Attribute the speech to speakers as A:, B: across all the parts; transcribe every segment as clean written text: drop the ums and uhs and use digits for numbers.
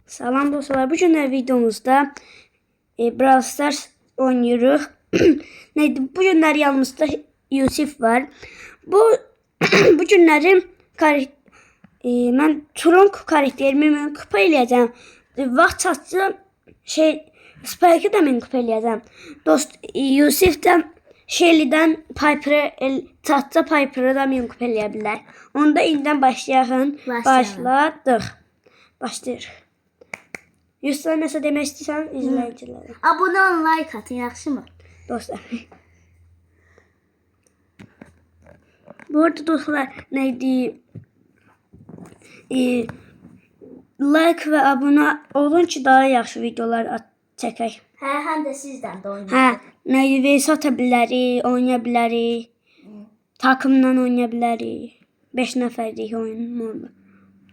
A: Salam dostlar, bu günlər videomuzda Brawl Stars oynuyoruz. Neydi? Bu günlər yanımızda Yusuf var. Bu günləri mən Trunk karakterimi mən kupa eləyəcəm. Vaxt çatsa Spike'ı da mən kupa eləyəcəm. Dost Yusuf'dan Shelly'dən Piper'ı çatsa Piper'ı da mən kupa eləyə bilər. Onda indidən başlayalım. Başlayırıq. Yusuf'a nəsə demək istəyirsən izləyicilərə?
B: Abone olun, like atın, yaxşı mı?
A: Dostlar. Bu arada dostlar neydi? Like və abunə olun ki daha yaxşı videolar çəkək.
B: Həm də sizdən də oynayın.
A: Hə, neydi? Vs ata bilərik, oynaya bilərik. Takımla oynaya bilərik. 5 nəfərlik oyun.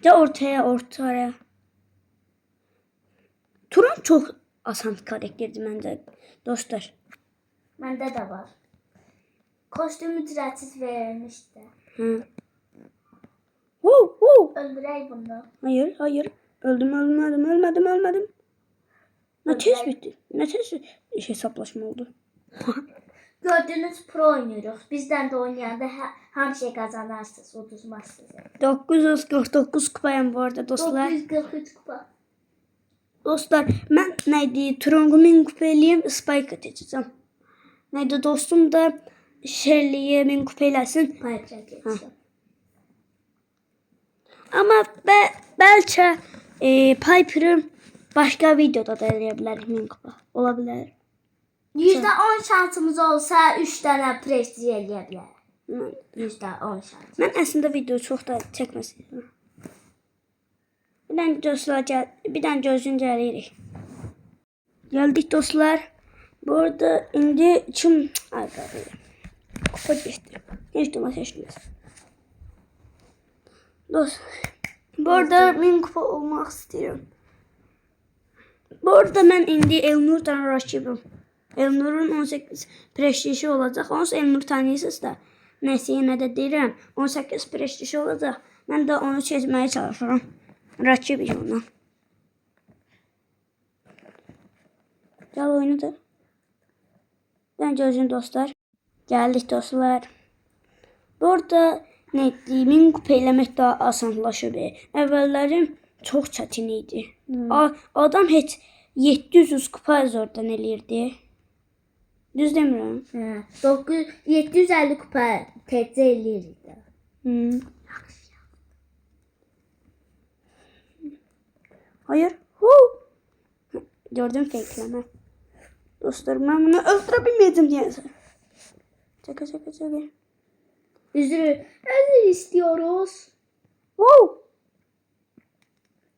A: Ya ortaya. Turan çox asan karakterdir məncə. Dostlar.
B: Məndə də var. Kostüm ücretsiz verilmişdi.
A: Hı.
B: Öldürək bunu.
A: Hayır. Ölmedim. Ne tez bitti. Ne tez hesaplaşma oldu.
B: Gördüğünüz pro oynuyoruz. Bizden de oynayanda her şey kazanarsınız. Uduzmazsınız.
A: 949 kupayım bu arada dostlar.
B: 943 kupa.
A: Dostlar ben neydi Trungu min kupa eləyim, Spike atacağım. Neydi dostum da Shelly'ye min kupa eləsin.
B: Piper'a geçeceğim.
A: Ama belki Piper'ı başka videoda da eləyə bilərik min kupa. Olabilir.
B: %10 şansımız olsa 3 tane prestij eləyə bilər. %10 şans.
A: Ben aslında video çok da çəkməsin. Bir dənə gözün gəlirik. Geldik dostlar. Bu arada indi kim kupa geçti. Hiç durma seçmez. Bu arada ben kupa olmak istiyorum. Bu arada ben indi Elnur'dan rakibim. Elnur'un 18 prestiji olacak. Onsuz Elnur tanıyırsınız da. Neyse yine de deyirəm. 18 prestiji olacak. Ben de onu çözmeye çalışıyorum. Rakibim ona. Gel oyunu da. Ben gözün dostlar. Geldik dostlar. Burada min kupa eləmək daha asanlaşır. Əvvəllərim çox çətin idi. Adam heç 700 kupa zordan eləyirdi. Düz demirəm.
B: 750 kupa təcə eləyirik.
A: Hayır. Gördüm fake'leme. Dostlarım ben bunu öldürebilmedim diye. Çaka.
B: Özür istiyoruz.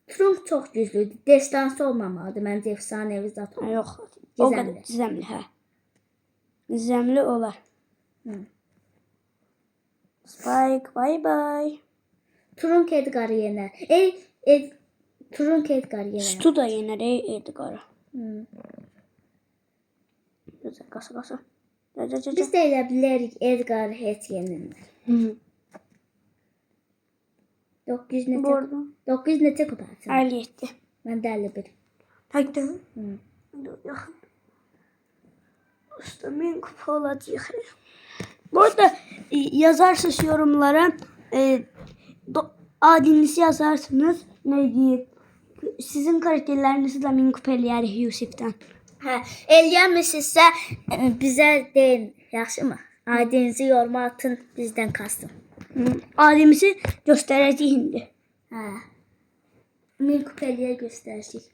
B: Trunk çok güçlüydü. Destansı olmamalıdı. Məncə efsanevi zat.
A: Yox. O qədər gizemli hə. Gizemli olar. Spike bye.
B: Trunk Edgar'ı yener. Trunk Edgar'ı yener.
A: Stu da yener Edgar'ı. Güzel kasa.
B: Biz də elə bilərik Edgar'ı heç yenilmir. 900 neçə kupa?
A: 57.
B: Mən də 51.
A: Haydi. Yaxın. Usta min kupa olacaq. Bu arada yazarsınız yorumlara. Adınızı yazarsınız. Neydi? Sizin karakterlerinizi de min kupa eləyərik Yusuf'dan.
B: Hə, eləyəmirsinizsə bizə deyin, yaxşı mı? Adınızı yoruma atın, bizdən kastım.
A: Adımızı göstərəcək indi.
B: Hə. Min kupa eləyə göstərəcək.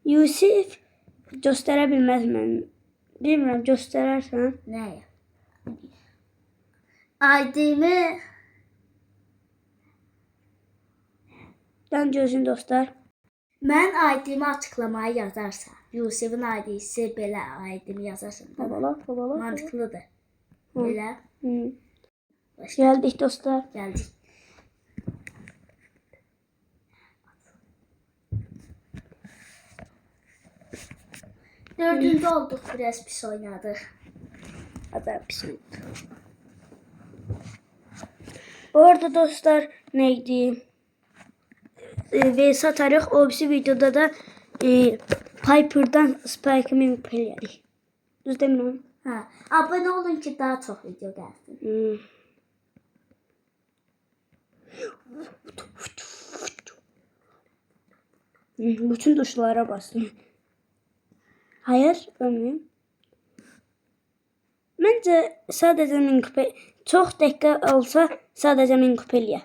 A: Yusuf göstərə bilməz mən. Bilmirəm, göstərərsən.
B: Nəyə? Adımı
A: Dən gözün dostlar.
B: Mən aydımı açıqlamaya yazarsa, Yusuf'un aydisi belə aydımı yazarsan.
A: Babala.
B: Mantıqlıdır. Belə.
A: Geldik dostlar.
B: Gəldik. Dördüncü olduk, biraz pis oynadık.
A: Hatta pis oldu. Bu arada dostlar neydi? ve satarıq. O birisi videoda da Piper'dan Spike'ı peləyərik. Düz demirəm?
B: Ha, abone olun ki daha çok video gelsin.
A: Bütün tuşlara bastım. Hayır, ölməyim. Məncə sadəcə 1000 kupa, çox dəqiqə olsa sadəcə 1000 kupa eləyə.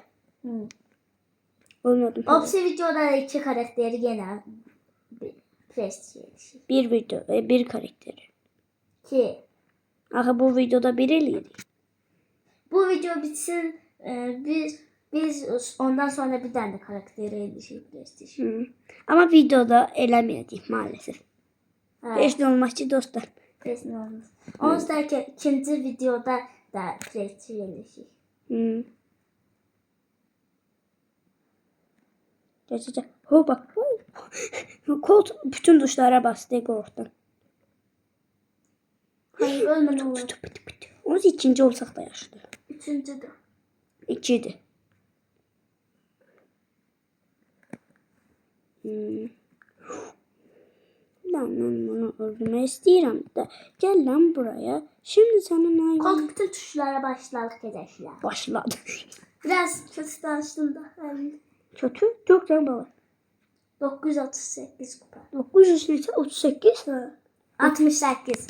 A: Olmadı.
B: Opsi videoda da 2 karakteri gene prestij.
A: Bir video ve bir karakteri.
B: 2.
A: Axı bu videoda bir eləyirik.
B: Bu video bitsin. Biz ondan sonra bir tane de karakteri elişik prestij.
A: Amma videoda eləməyəcəyik maalesef.
B: Ha,
A: Heç nə olmaz ki dostlar.
B: kesin olmaz. Ondan sonraki ikinci videoda da prestij elişik.
A: Gerçekten. Ho bak. Kolt bütün tuşlara bastı korktum.
B: Hayır ölme ne olur.
A: O ikinci olsak da yaşlı.
B: Üçüncü de.
A: İkiydi. Lan ben bunu öldürmek istiyorum da. Gel lan buraya. Şimdi sana ne
B: Kod bütün tuşlara başladık arkadaşlar.
A: başladı.
B: Biraz kötü danıştım da. Yani
A: Kötü. Çok can baba.
B: 938 kupa.
A: 900 neyse 38.
B: 68.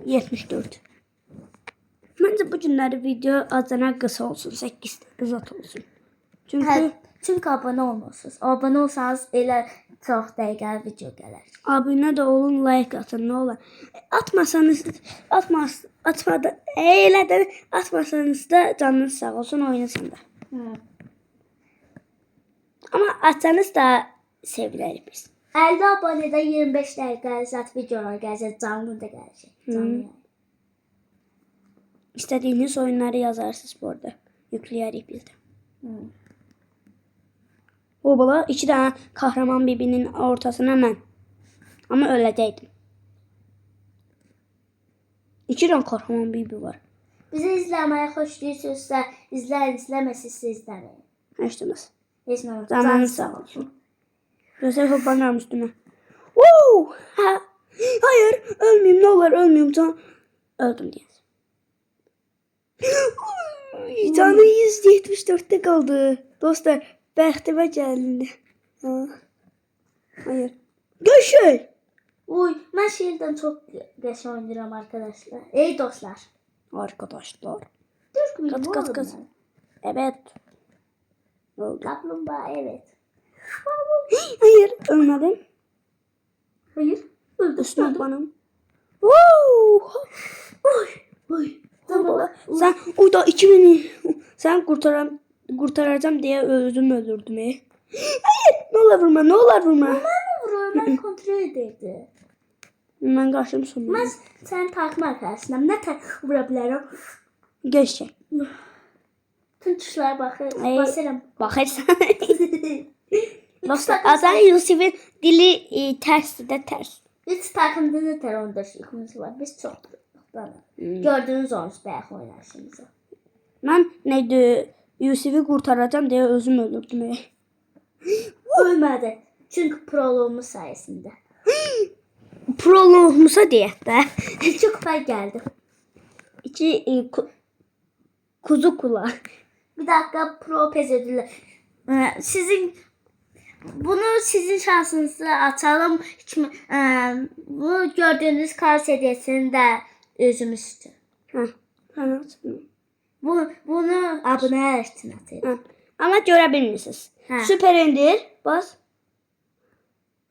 A: 74. Bence bu günləri video azana qısa olsun. 8 qızat olsun. Çünkü
B: Hə, çünkü abone olmuyorsunuz. Abone olsanız elə çox dəqiqəli video gələr.
A: abunə də olun, like atın, nə olar. Atmasanız da canınız sağ olsun, oynasın da. Ama atsanız da seviniriz biz.
B: 50 abonədə 25 dəqiqəli zat videolar gələcək, canlı da gələcək. Canlı yəni.
A: İstediğiniz oyunları yazarsınız bu arada. Yükleyeriz biz de. O bala 2 tane kahraman birbirinin ortasına mən. Ama öləcəkdim. 2 tane kahraman bibi var.
B: Bizi izləməyə xoşlayırsınızsa izləyin, izləməsinizsə izləməyin.
A: Heç deməz.
B: Heç nə olmaz.
A: Canınız sağ olsun. Gözəl hoppanıram üstüne. Woo! Ha. Hayır, ölmeyeyim, ne olur ölmeyeyim. Öldüm diye. Canı 174'te kaldı. Dostlar, bəxtimə gəldi. Ha. Hayır. Görüşürüz.
B: Uy, mən şehirdən çox qəşəng oynayıram arkadaşlar. Ey dostlar.
A: Arkadaşlar.
B: Türk
A: Kat, kat, kat. Evet. Oldu.
B: Kaplumbağa evet.
A: Hayır, ölmedim.
B: Hayır. Öldüm.
A: Üstüne banım. Woo!
B: Uy. Uy. Tamam.
A: Sen orada 2000 sen kurtaracağım diye özüm öldürdüm. Hayır, ne olur vurma, ne olur vurma.
B: Ben mi vuruyorum? Ben kontrol ederdi.
A: Ben kaçtım sonra.
B: Ben sen takım arkadaşınam. Ne vurabilirim?
A: Geçecek.
B: Tüm tuşlara basarım.
A: Bakırsan. Dostlar, Azan Yusuf'un dili ters de ters.
B: Üç takımda ne tər 14 yükümüz var. Biz çok gördüğünüz olmuş belki oynarsınız.
A: Ben neydi Yusuf'u kurtaracağım diye özüm öldürdüm.
B: Ölmedi. Çünkü proloğumuz sayesinde.
A: Prologumuza diyet de.
B: İki kupa geldi.
A: 2 kuzu kulağı.
B: Bir dakika pro pes ödülü. Sizin şansınızla açalım. Bu gördüğünüz kar hediyesini de özümüz için. Bunu aboneler için atıyorum.
A: Ama görebilirsiniz.
B: Ha.
A: Süper indir. Bas.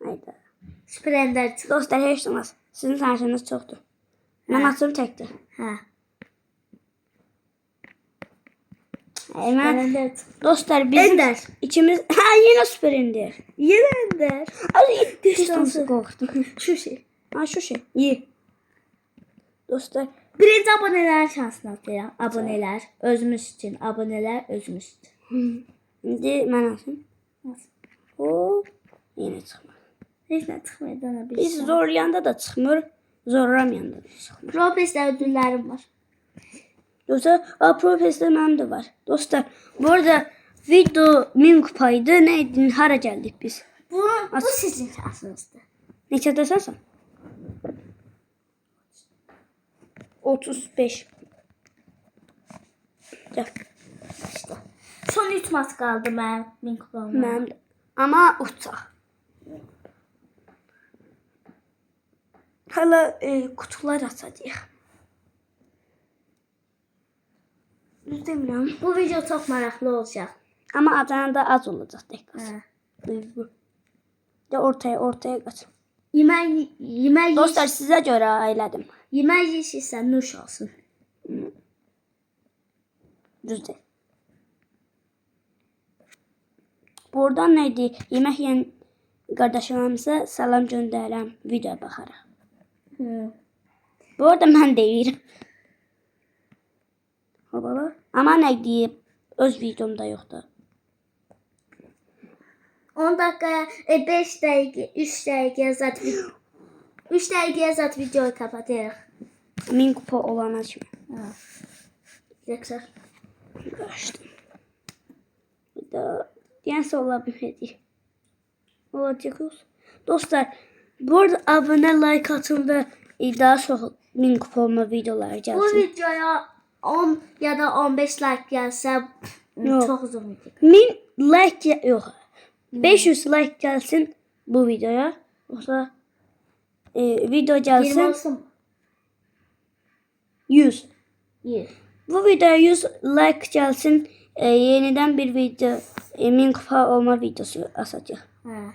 A: Hayda.
B: Süper Ender çıktı.
A: Dostlar heç olmaz. Sizin şansınız çoxdur. Mən açım çəkdi.
B: Ha.
A: Hemen
B: Ender çıktı.
A: dostlar biz
B: Ender.
A: ikimiz yine süper indir.
B: Yine Ender.
A: Ay
B: Distansı.
A: korktum.
B: Şu şey.
A: Ha şu şey. İyi. Dostlar
B: Birinci aboneler şansını atıyorum. Aboneler özümüz için. Aboneler özümüz için.
A: indi mən açım.
B: Nasıl?
A: Hop. Yine çıxmır.
B: Hiç ne çıkmıyor dana bir
A: Biz
B: şey.
A: zorlayanda da çıxmır. Zorlamayanda da çıxmır.
B: Pro pes'te ödüllerim var.
A: Dostlar, Pro Pass'te mənim də var. Dostlar, bu arada Video 1000 kupaydı. Neydi? Hara geldik biz?
B: Bu sizin şansınızdır.
A: Neçədə sən? 35. Gəl.
B: İşte. Son 3 maç kaldı mənim 1000 kupamda.
A: Mənim də. Amma uçaq. Hala kutular açacağıq. Düz demirəm.
B: Bu video çok maraqlı olacak.
A: Amma adana da az olacaq dəqiqəsi.
B: Hə.
A: Duygu. De ortaya qaç.
B: Yemək
A: Dostlar sizə görə elədim.
B: yemək yeyirsən nuş olsun.
A: Düzdür. Buradan neydi? Yemək yeyən qardaşlarımıza salam göndərəm. Video baxarıq.
B: Hı.
A: Bu arada mən deyirəm. Hobalar. Amma nə deyib? Öz videomda yoxdur.
B: 10 dakika, 5 dakika, 3 dakika zat 3 dakika zat videoyu kapatırıq.
A: 1000 kupa olana kimi.
B: Ha. Yoksa
A: Qaçdım. Bir də deyəsə ola bilmədi. Olacaq yox. Dostlar, bu arada abunə, like atın da daha çox 1000 kupa olma videolar
B: bu
A: gəlsin.
B: videoya 10 ya da 15 like gelse
A: Yok.
B: çok uzun video.
A: 1000 like yox. 500 like gəlsin bu videoya. Yoxsa video
B: 20
A: gəlsin
B: olsun mu?
A: 100.
B: 100.
A: Bu videoya 100 like gəlsin. Yenidən bir video 1000 kupa olma videosu asacaq.
B: Ha.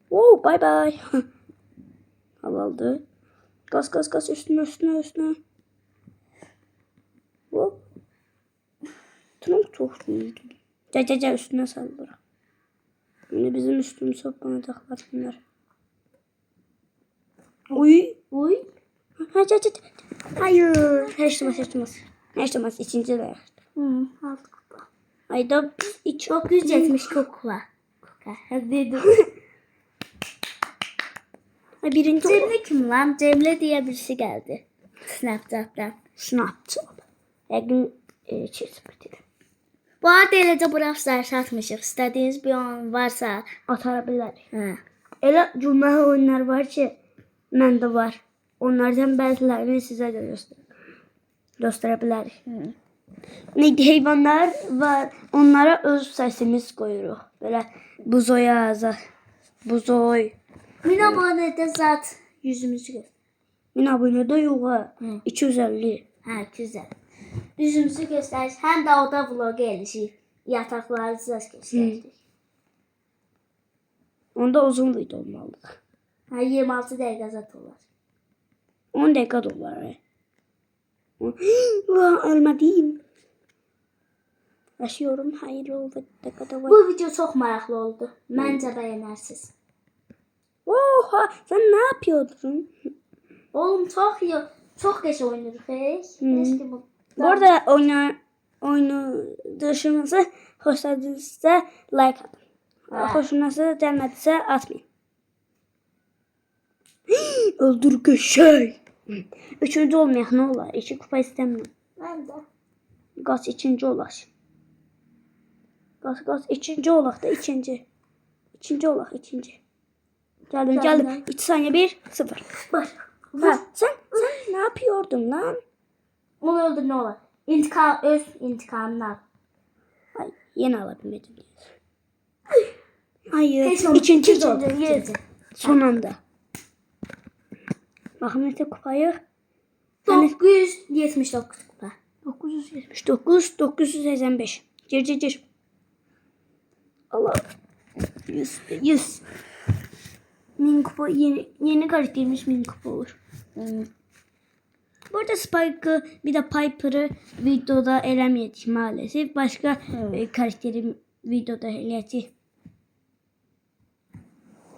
A: Wow, bye bye. Halaldı. Gaz üstüne. Wow. Çok büyüdü. Gel üstüne saldır. Yine bizim üstümüze hoplanacaklar bunlar. Uy. Gel. Hayır. Hiç olmaz. İkinci de.
B: Aldık.
A: Ayda hiç
B: 970 kukla. Hadi dur.
A: Birinci
B: Cemre kim lan? Cemre diye birisi geldi. Snapchat'tan.
A: Snapchat. Yəqin çizmedi.
B: Bu arada eləcə Brawl Stars atmışıq. İstədiyiniz bir oyun varsa.
A: Atara bilərik.
B: Hə.
A: Elə cümlə oyunlar var ki, məndə var. Onlardan bəzilərini sizə də göstərə bilərik. Neydi, heyvanlar var. Onlara öz səsimiz qoyuruq. Belə buzoya, buzoy.
B: 1000 abonədə zat yüzümüzü göster.
A: 1000 abunədə yox ha. 250.
B: Hə, güzel. Yüzümüzü göstərir. Həm də o da vlog eləyir. Yataqlarınızı göstərir.
A: Onda uzun video olmalıdır.
B: Hə, 26 dəqiqə zat olar.
A: 10 dəqiqə də olar. Ölmədim. Yaşıyorum. Hayır oldu. Dakikada var.
B: Bu video çox maraqlı oldu. Məncə bəyənərsiniz.
A: Oha, sen ne yapıyordun?
B: Oğlum çok geç oynuyoruz. Keşke bu.
A: Bu arada oynadışımızı hoşladıysa like atın.
B: Ha.
A: Hoşunuza gelmediyse atmayın. Öldür köşey. Üçüncü olmayak ne olar? 2 kupa istemiyorum.
B: Mən də.
A: Gaz ikinci olaş. Gaz ikinci olaq da ikinci. İkinci olaq ikinci. Geldim. 2 saniye 1 0.
B: Bak.
A: Ha, sen ne yapıyordun lan?
B: Onu öldür ne olur? Öz intikamını al.
A: Hayır, yine alabilmedim. Hayır.
B: Keşke onu
A: İkinci
B: ikinci
A: oldu.
B: oldu, ikinci.
A: Son anda. Bakın ne kupayı.
B: 979 kupa.
A: 979, 985. Gir. Allah. 100. 1000 kupa yeni karakterimiz 1000 kupa olur. Bu arada Spike'ı bir de Piper'ı videoda eləməyəcək maalesef. Başka karakteri videoda eləyəcək.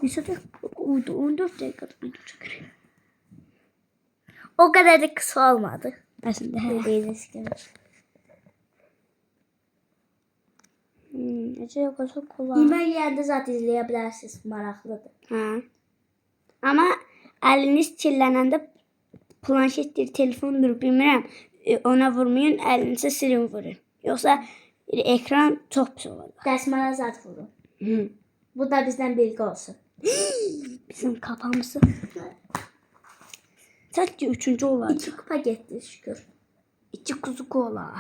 A: Neyse 14 dakikada video çekiyor.
B: O kadar da kısa olmadı.
A: Aslında
B: Dediğiniz gibi.
A: Necə yoxsa kolay.
B: Yemək yeyəndə zaten izləyə bilərsiniz. Maraqlıdır.
A: Ha. Ama eliniz kirlənəndə planşetdir, telefondur bilmirəm. Ona vurmayın, əlinizi silin vurun. Yoxsa Ekran çok pis olacaq.
B: Dəsmala zat vurun.
A: Hı.
B: Bu da bizdən bilgi olsun.
A: Bizim kafamızı. Sadece 3. olacaq.
B: 2 kupa getdi şükür.
A: 2 kuzu kola.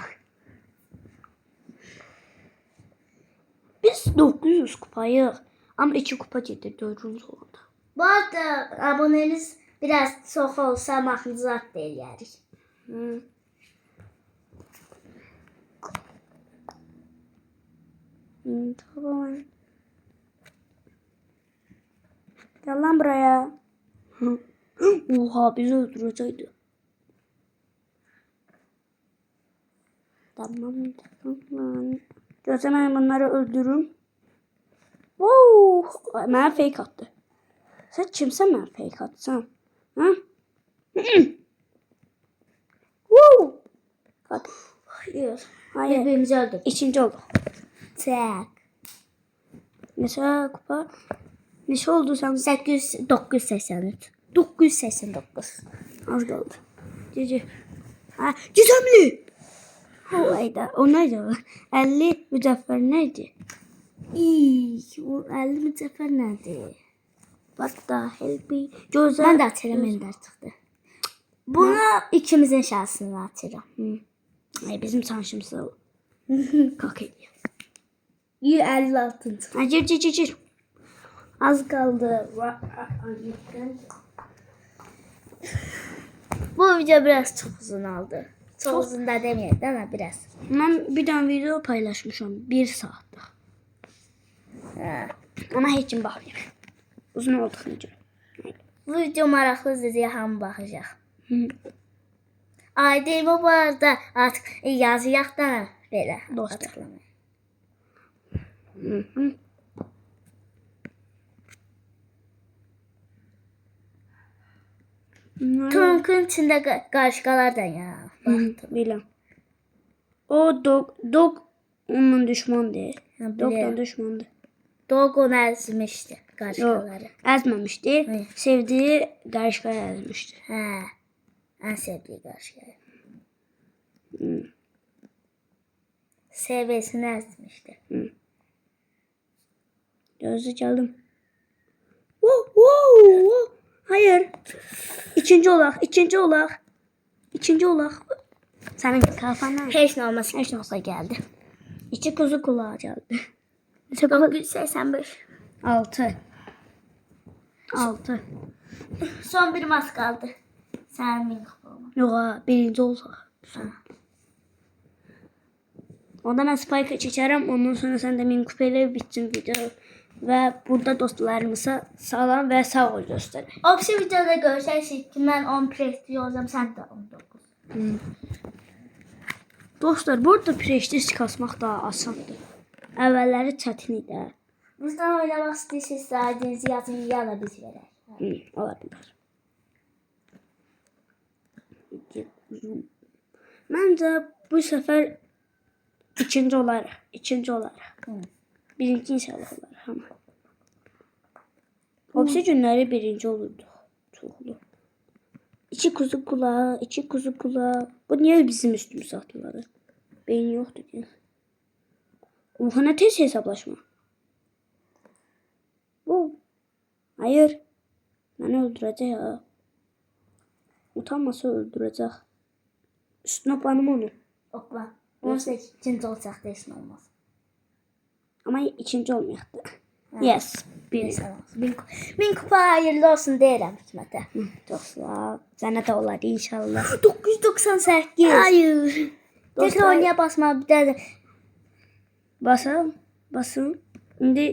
A: Biz 900 kupayıq. Ama 2 kupa gedir 4. olanda.
B: Bu arada aboneniz biraz çox olsa maxlucat da eləyərik.
A: Hı. Tamam. Gel lan buraya. Hı. Oha bizi öldürecekti. Tamam. Görsem ben bunları öldürürüm. Wow. Bana fake attı. Sen kimsen bana fake atsan? Ha? Wow. Bak.
B: Hayır.
A: Hayır.
B: Birbirimizi öldürdük.
A: 2. oldu.
B: Çək.
A: Mesela kupa. Neşe oldu sen?
B: 983. 989.
A: Az kaldı. Cici. Ha, Gizemli. O neydi o? 50 mücevher neydi?
B: O 50 mücəffər nədir?
A: What the hell be? Gözler.
B: Mən də atıram, məndə çıxdı. Bunu ikimizin şansını atıram.
A: Ay bizim şansımız o. Kalk ediyor.
B: 56.
A: Ha, gir. Az kaldı.
B: Bu video biraz çok uzun oldu. Çok uzun da deməyək ama biraz.
A: Ben bir tane video paylaşmışım. 1 saatte.
B: Ha.
A: Ama hiç kim bakmıyor. Uzun olduğunu göre.
B: Bu video maraqlıdır deyə hamı baxacaq.
A: Hı.
B: Aydemə bu arada artıq yazıyaq da belə.
A: Dostlar.
B: Açıqlamayın.
A: Hı.
B: Tunkun içində qarışqalardan ya.
A: Biləm. O dog onun düşmandır.
B: Ha,
A: Dog
B: bilirəm.
A: da düşmandır.
B: Dog onu əzmişdi
A: Yok.
B: qarışqaları.
A: Əzməmişdi.
B: Hı.
A: Sevdiği qarışqaya əzmişdi.
B: Hə. Ən sevdiyi qarışqaları. Seviyesini əzmişdi.
A: Gözü geldim. Wow. Hayır. İkinci olaq. Senin kafana.
B: Heç nə olmaz.
A: Heç olsa geldi. 2 kuzu kulağı geldi.
B: 985.
A: 6.
B: Son bir mas qaldı. Sənin min kupon.
A: Yok ha, 1. olsaq. Onda ben Spike'ı çekerim. Ondan sonra sen de min kupeyle bitsin video. Ve burada dostlarımıza salam ve sağ ol gösterin.
B: Opsi videoda görsəksiniz ki, mən 10 prestij olacam, sən də 19.
A: Dostlar burada prestij kasmaq daha asandır. Əvvəlləri çətin idi.
B: Bizdən oynamaq istəyirsinizsə, adınızı yazın, ya da biz verək.
A: Ola bilər. Məncə bu səfər ikinci olarıq. Birinci inşallah olarıq ama. Opsi günləri birinci olurdu. Çoxlu. 2 kuzu kulağı. Bu niye bizim üstümüze attılar? Beyin yoktu ki. Oha ne tez hesaplaşma. Bu. Hayır. Beni öldürecek ya. Utanmasa öldürecek. Üstüne banım onu.
B: Okla. 18-ci olacaq da heç nə olmaz.
A: Ama ikinci olmayacaktı. Yes. Bir.
B: Min kupa hayırlı olsun deyirəm Hikmətə.
A: Çok sağ ol. Sana da olar inşallah.
B: 998.
A: Hayır.
B: Tekrar oynaya basma bir də.
A: Basın. Şimdi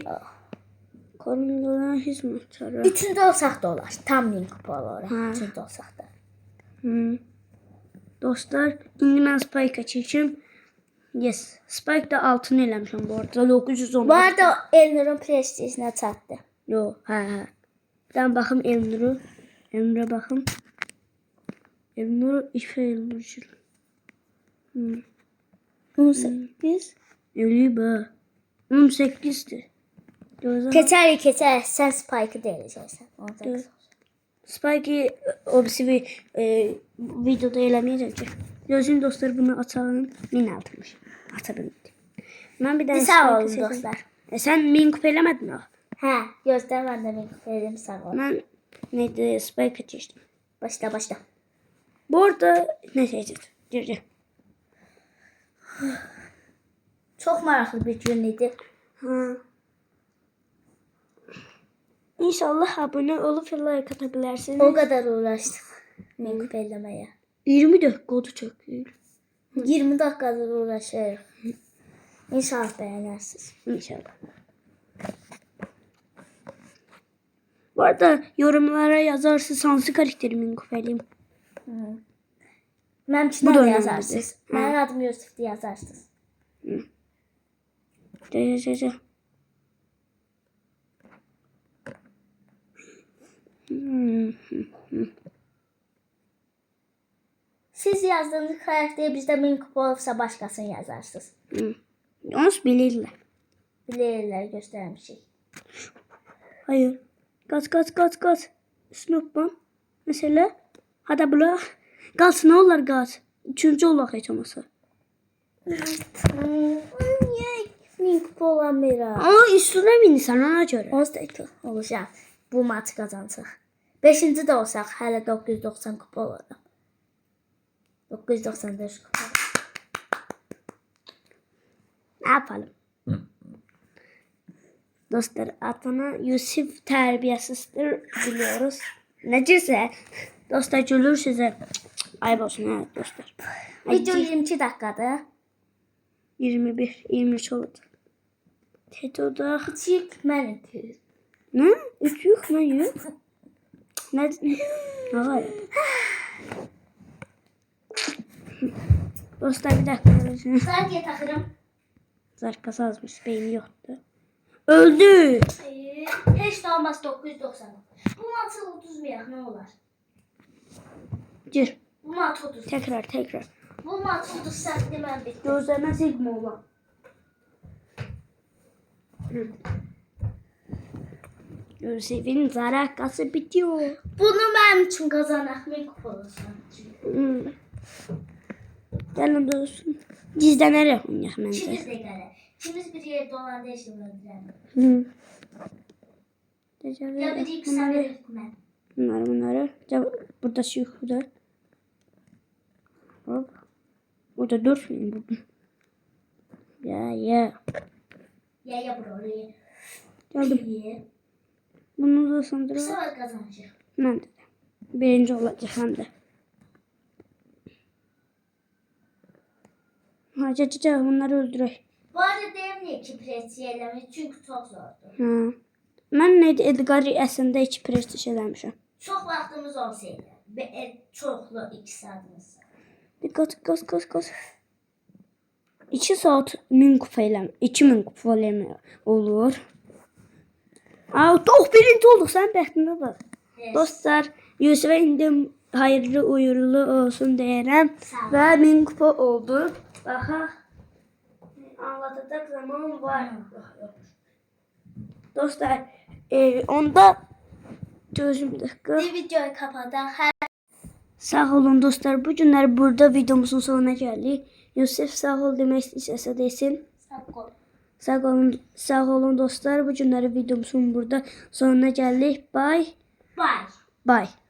A: korunmadan hizmet çağırıyor.
B: İçində olsaq da olar. Tam min kupa olar.
A: Ha.
B: İçində olsaq da.
A: Dostlar, indi mən Spike'a çekim. Yes. Spike da altını eləmişəm bu arada. 910.
B: Bu arada Elnur'un prestijinə çatdı.
A: Yo, hə. Bir tane baxım Elnur'a baxım. Elnur, İfe Elnur.
B: 18.
A: Ölüyü bə. 18'dir.
B: Keçərik. Sən Spike'ı deyəcəksən. 18.
A: Spike'i o bir videoda eləməyəcəm ki. Gözün dostlar bunu açalım. 1060. Ata bilmədim. Mən bir dənə
B: Sağ
A: spike
B: olun
A: seçim.
B: dostlar.
A: Sən 1000 kupa eləmədin o.
B: Hə, gözdən mən də verim sağ ol.
A: Mən neydi spike keçdim.
B: Başla.
A: Bu arada nə seçəcək? Gir.
B: Çox maraqlı bir gün idi.
A: Ha. İnşallah abunə olub like ata bilərsiniz.
B: O qədər uğraşdıq minik eləməyə.
A: 20 dəqiqə oldu çəkir.
B: 20 dəqiqədir uğraşırıq. İnşallah bəyənərsiniz.
A: İnşallah. Bu arada yorumlara yazarsınız hansı karakteri min kupa eləyim.
B: Mənim
A: Bu
B: üçün
A: da
B: də
A: önəmlidir.
B: yazarsınız. Mənim adım Yusifdir yazarsınız.
A: Gel.
B: Siz yazdığınız karakteri bizdə 1000 kupa olursa başqasını yazarsınız.
A: Onu bilirlər.
B: Bilirlər, göstərmişik.
A: Hayır. Gaz. Snopban. Mesela. Hadi bula. Gaz ne olur gaz? Üçüncü olaq heç olmasa.
B: Niyə 1000 kupa olamıram?
A: Ama üstüne binirsən ona göre.
B: 18 olacaq. Bu maçı qazansaq. 5-ci də olsaq hələ 990 kupa olaram. 994 kupa.
A: Ne yapalım? Dostlar adına Yusuf terbiyesizdir biliyoruz. Necəsə dostlar gülür sizə. Ayıp olsun ha dostlar.
B: Video 22 dəqiqədir.
A: 21, 23 oldu. Tetoda.
B: Küçük mən itirdim.
A: Ne? 3 yok mu yok? Ne? Ne var? Dostlar bir dakika.
B: Sarıya taxıram.
A: Zarkası azmış. Beyni yoktu. Öldü.
B: Heç də olmaz 990. Bu maçı uduzmayaq nə olar?
A: Gir.
B: Bu maçı uduz.
A: Tekrar.
B: Bu maçı uduzsaq deməm bitdi.
A: Gözlerine sigma olan. Yusuf'un zarakası bitiyor.
B: Bunu mənim üçün qazanaq 1000 kupa olsun.
A: Gelin dostum. Gizlenerek oynayaq məncə.
B: İkimiz də gələ. İkimiz bir yerdə olanda heç kim öldürəmir. Ya bir iki sən bir mən.
A: Bunları. Burada şuhuda. Hop. Burada 4000 buldum. Ya.
B: Ya buraya.
A: Geldim. Bunu da
B: Bu
A: sandıralım.
B: sefer kazanacaq.
A: Ben de. Birinci olacak hem de. Hacı bunları öldürək.
B: Bu arada deyim niyə ki presiya eləmir? Çünki çox zordur.
A: Ha. Mən neydi Edgar'ı əslində 2 prestij eləmişəm.
B: Çox vaxtımız olsaydı və çoxlu 2 saatımız.
A: Qaz. 2 saat 1000 kupa eləm. 2000 kupa eləmir olur. Birinci olduq sən bəxtində bax.
B: Evet.
A: Dostlar, Yusuf'a indi hayırlı uğurlu olsun deyirəm və 1000 kupa oldu. Baxaq. Anlatacaq zaman var. Dostlar, onda gözüm dakika.
B: Bir videoyu kapataq.
A: Sağ olun dostlar. Bu günler burada videomuzun sonuna geldik. Yusuf sağ ol demək istəsə desin. Sağ olun dostlar. Bu günləri videomuzun burada sonuna geldik. Bye.
B: Bye.
A: Bye.